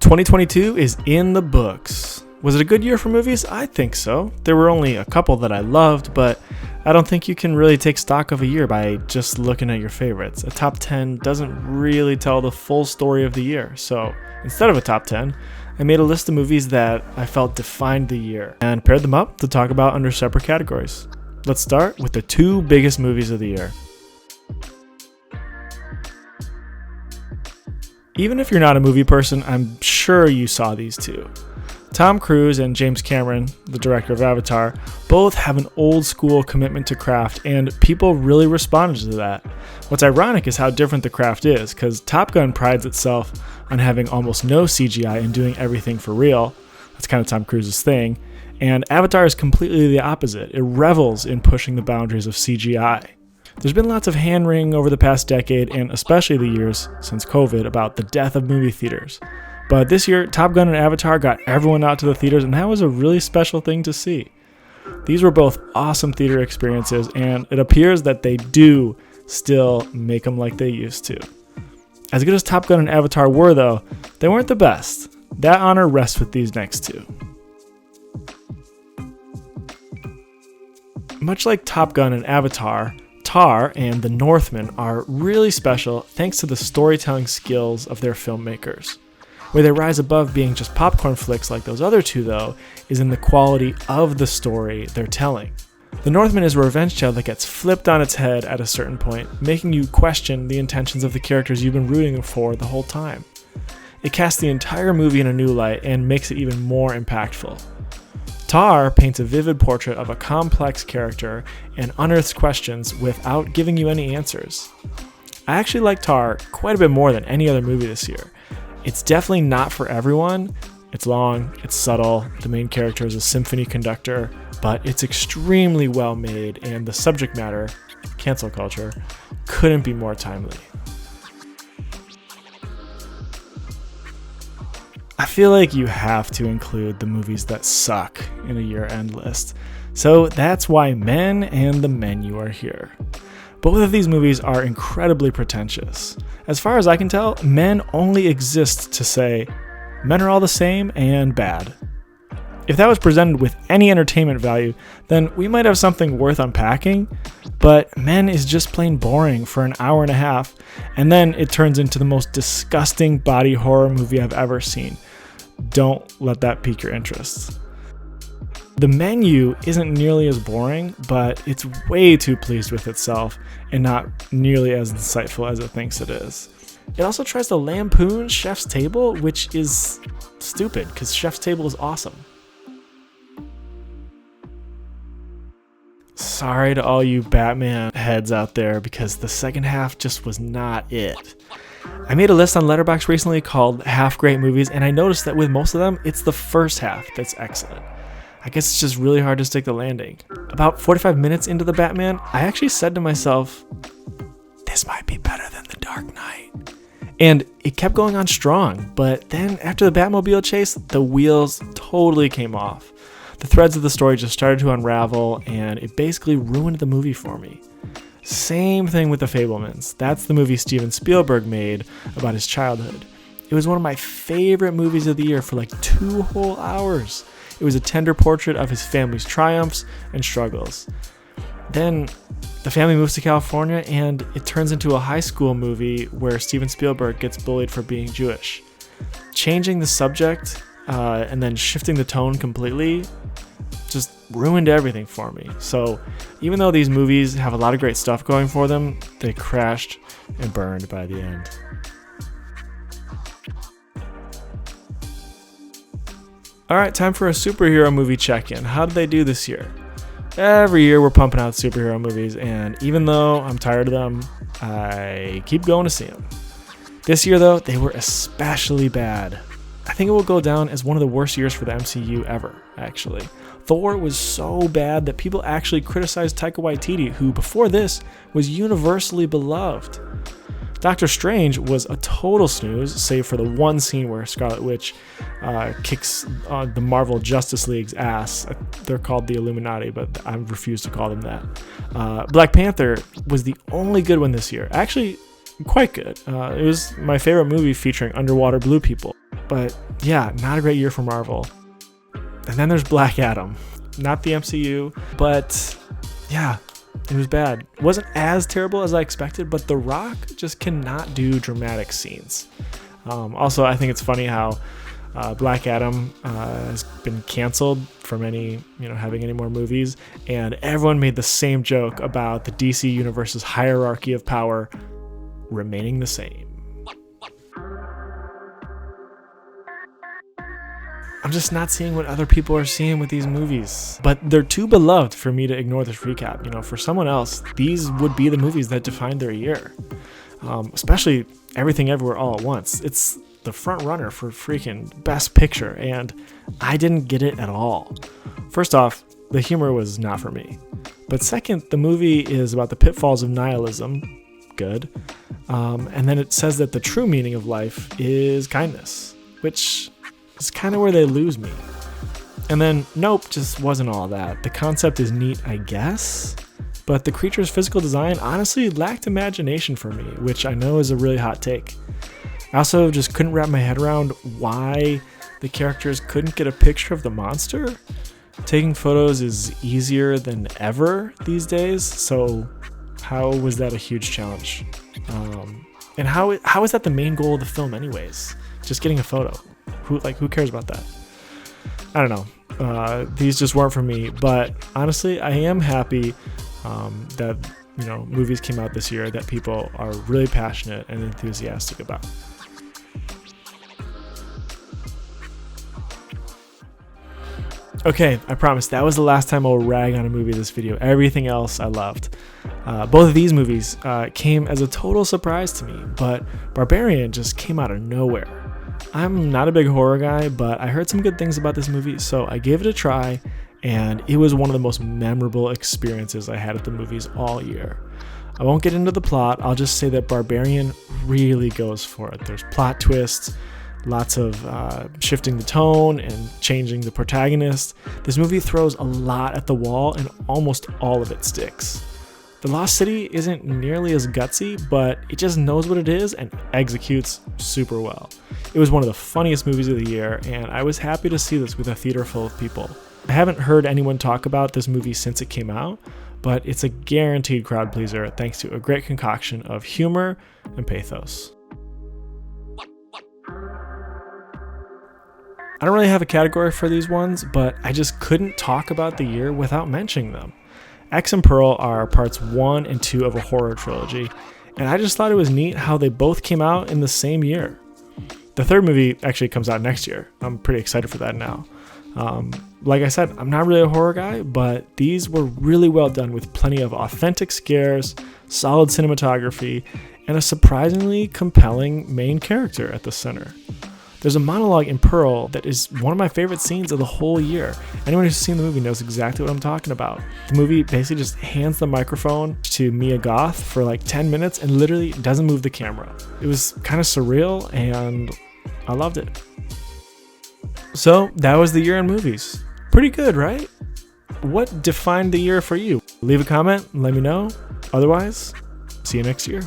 2022 is in the books. Was it a good year for movies? I think so. There were only a couple that I loved, but I don't think you can really take stock of a year by just looking at your favorites. A top 10 doesn't really tell the full story of the year, so instead of a top 10, I made a list of movies that I felt defined the year and paired them up to talk about under separate categories. Let's start with the two biggest movies of the year. Even if you're not a movie person, I'm sure you saw these two. Tom Cruise and James Cameron, the director of Avatar, both have an old school commitment to craft, and people really responded to that. What's ironic is how different the craft is, because Top Gun prides itself on having almost no CGI and doing everything for real. That's kind of Tom Cruise's thing. And Avatar is completely the opposite. It revels in pushing the boundaries of CGI. There's been lots of hand-wringing over the past decade, and especially the years since COVID, about the death of movie theaters. But this year, Top Gun and Avatar got everyone out to the theaters, and that was a really special thing to see. These were both awesome theater experiences, and it appears that they do still make them like they used to. As good as Top Gun and Avatar were, though, they weren't the best. That honor rests with these next two. Much like Top Gun and Avatar, Tar and The Northman are really special thanks to the storytelling skills of their filmmakers. Where they rise above being just popcorn flicks like those other two, though, is in the quality of the story they're telling. The Northman is a revenge tale that gets flipped on its head at a certain point, making you question the intentions of the characters you've been rooting for the whole time. It casts the entire movie in a new light and makes it even more impactful. Tar paints a vivid portrait of a complex character and unearths questions without giving you any answers. I actually like Tar quite a bit more than any other movie this year. It's definitely not for everyone. It's long, it's subtle, the main character is a symphony conductor, but it's extremely well made, and the subject matter, cancel culture, couldn't be more timely. I feel like you have to include the movies that suck in a year-end list, so that's why Men and the Menu are here. Both of these movies are incredibly pretentious. As far as I can tell, Men only exists to say, men are all the same and bad. If that was presented with any entertainment value, then we might have something worth unpacking, but Men is just plain boring for an hour and a half, and then it turns into the most disgusting body horror movie I've ever seen. Don't let that pique your interest. The Menu isn't nearly as boring, but it's way too pleased with itself and not nearly as insightful as it thinks it is. It also tries to lampoon Chef's Table, which is stupid because Chef's Table is awesome. Sorry to all you Batman heads out there because the second half just was not it. I made a list on Letterboxd recently called Half Great Movies, and I noticed that with most of them, it's the first half that's excellent. I guess it's just really hard to stick the landing. About 45 minutes into the Batman, I actually said to myself, this might be better than The Dark Knight. And it kept going on strong, but then after the Batmobile chase, the wheels totally came off. The threads of the story just started to unravel, and it basically ruined the movie for me. Same thing with The Fabelmans. That's the movie Steven Spielberg made about his childhood. It was one of my favorite movies of the year for like 2 whole hours. It was a tender portrait of his family's triumphs and struggles. Then the family moves to California, and it turns into a high school movie where Steven Spielberg gets bullied for being Jewish. Changing the subject and then shifting the tone completely just ruined everything for me. So even though these movies have a lot of great stuff going for them, they crashed and burned by the end. Alright, time for a superhero movie check-in. How did they do this year? Every year we're pumping out superhero movies, and even though I'm tired of them, I keep going to see them. This year though, they were especially bad. I think it will go down as one of the worst years for the MCU ever, actually. Thor was so bad that people actually criticized Taika Waititi, who before this was universally beloved. Doctor Strange was a total snooze, save for the one scene where Scarlet Witch kicks the Marvel Justice League's ass. They're called the Illuminati, but I refuse to call them that. Black Panther was the only good one this year. Actually, quite good. It was my favorite movie featuring underwater blue people. But yeah, not a great year for Marvel. And then there's Black Adam. Not the MCU, but yeah, it was bad. It wasn't as terrible as I expected, but The Rock just cannot do dramatic scenes. Also, I think it's funny how Black Adam has been canceled from having any more movies, and everyone made the same joke about the DC Universe's hierarchy of power remaining the same. I'm just not seeing what other people are seeing with these movies. But they're too beloved for me to ignore this recap. For someone else, these would be the movies that defined their year. Especially Everything Everywhere All at Once. It's the front runner for freaking Best Picture, and I didn't get it at all. First off, the humor was not for me. But second, the movie is about the pitfalls of nihilism. Good. And then it says that the true meaning of life is kindness, which is kind of where they lose me. And then Nope just wasn't all that. The concept is neat, I guess, but the creature's physical design honestly lacked imagination for me, which I know is a really hot take. I also just couldn't wrap my head around why the characters couldn't get a picture of the monster. Taking photos is easier than ever these days, so how was that a huge challenge? And how is that the main goal of the film anyways? Just getting a photo. Who cares about that? I don't know. These just weren't for me, but honestly, I am happy that movies came out this year that people are really passionate and enthusiastic about. Okay, I promise that was the last time I'll rag on a movie in this video. Everything else I loved. Both of these movies came as a total surprise to me, but Barbarian just came out of nowhere. I'm not a big horror guy, but I heard some good things about this movie, so I gave it a try, and it was one of the most memorable experiences I had at the movies all year. I won't get into the plot, I'll just say that Barbarian really goes for it. There's plot twists, lots of shifting the tone and changing the protagonist. This movie throws a lot at the wall, and almost all of it sticks. The Lost City isn't nearly as gutsy, but it just knows what it is and executes super well. It was one of the funniest movies of the year, and I was happy to see this with a theater full of people. I haven't heard anyone talk about this movie since it came out, but it's a guaranteed crowd pleaser thanks to a great concoction of humor and pathos. I don't really have a category for these ones, but I just couldn't talk about the year without mentioning them. X and Pearl are parts 1 and 2 of a horror trilogy, and I just thought it was neat how they both came out in the same year. The third movie actually comes out next year. I'm pretty excited for that now. Like I said, I'm not really a horror guy, but these were really well done with plenty of authentic scares, solid cinematography, and a surprisingly compelling main character at the center. There's a monologue in Pearl that is one of my favorite scenes of the whole year. Anyone who's seen the movie knows exactly what I'm talking about. The movie basically just hands the microphone to Mia Goth for like 10 minutes and literally doesn't move the camera. It was kind of surreal and I loved it. So that was the year in movies. Pretty good, right? What defined the year for you? Leave a comment and let me know. Otherwise, see you next year.